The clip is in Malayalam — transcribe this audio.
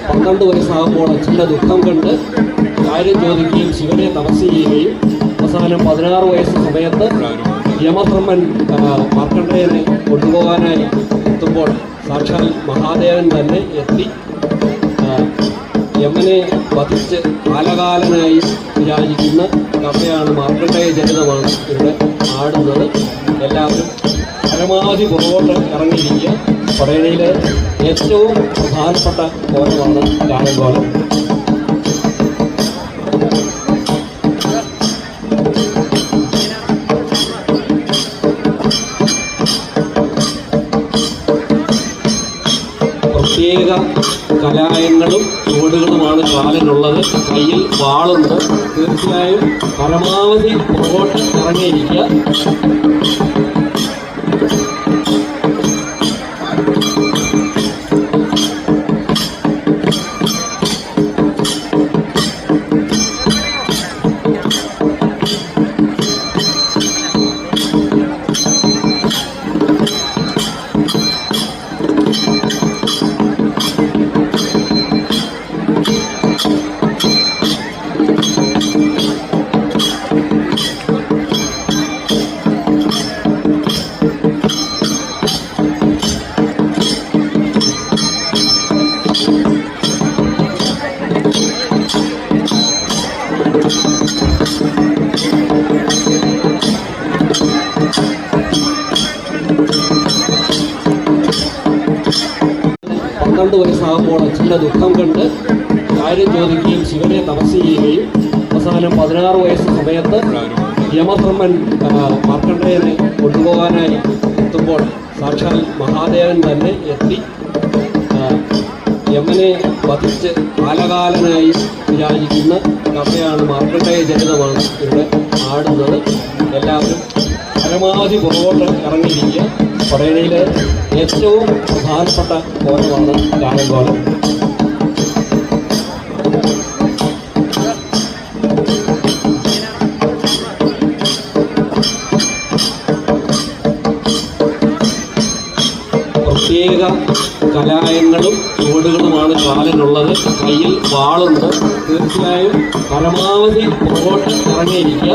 12 വയസ്സാകുമ്പോൾ അച്ഛൻ്റെ ദുഃഖം കണ്ട് കാര്യം ചോദിക്കുകയും ശിവനെ തപസ് ചെയ്യുകയും അവസാനം 16 വയസ്സ് സമയത്ത് യമധർമ്മൻ മാർക്കണ്ഡേയനെ കൊണ്ടുപോകാനായി എത്തുമ്പോൾ സാക്ഷാൽ മഹാദേവൻ തന്നെ എത്തി യമനെ വധിച്ച് കാലകാലനായി വിരാജിക്കുന്ന കഥയാണ്. മാർക്കണ്ഡേയ ചരിതമാണ് ഇവിടെ ആടുന്നത്. എല്ലാവരും പരമാവധി പുറകോട്ട് ഇറങ്ങിയിരിക്കുക. പടയണിയിലെ ഏറ്റവും പ്രധാനപ്പെട്ട കോലമാണ് കായംകോലം. പ്രത്യേക കലായങ്ങളും ചുവടുകളുമാണ് കാലിനുള്ളത്. കയ്യിൽ വാളുണ്ട്. തീർച്ചയായും പരമാവധി പുറകോട്ട് ഇറങ്ങിയിരിക്കുക. വയസ്സാകുമ്പോൾ അച്ഛൻ്റെ ദുഃഖം കണ്ട് കാര്യം ചോദിക്കുകയും ശിവനെ തപസ് ചെയ്യുകയും അവസാനം 16 വയസ്സ് സമയത്ത് യമധർമ്മൻ മാർക്കണ്ഡേയനെ കൊണ്ടുപോകാനായി എത്തുമ്പോൾ സാക്ഷാൽ മഹാദേവൻ തന്നെ എത്തി യമനെ വധിച്ച് കാലകാലനായി വിരാജിക്കുന്ന കഥയാണ്. മാർക്കണ്ഡേയ ചരിതമാണ് ഇവിടെ ആടുന്നത്. എല്ലാവരും പരമാവധി പുറകോട്ട് ഇറങ്ങിയിരിക്കുക. പടയണിയിലെ ഏറ്റവും പ്രധാനപ്പെട്ട കോലമാണ് കായംകോലം. പ്രത്യേക കലായങ്ങളും ചുവടുകളുമാണ് കാലിനുള്ളത്. കയ്യിൽ വാളുണ്ട്. തീർച്ചയായും പരമാവധി പുറകോട്ട് ഇറങ്ങിയിരിക്കുക.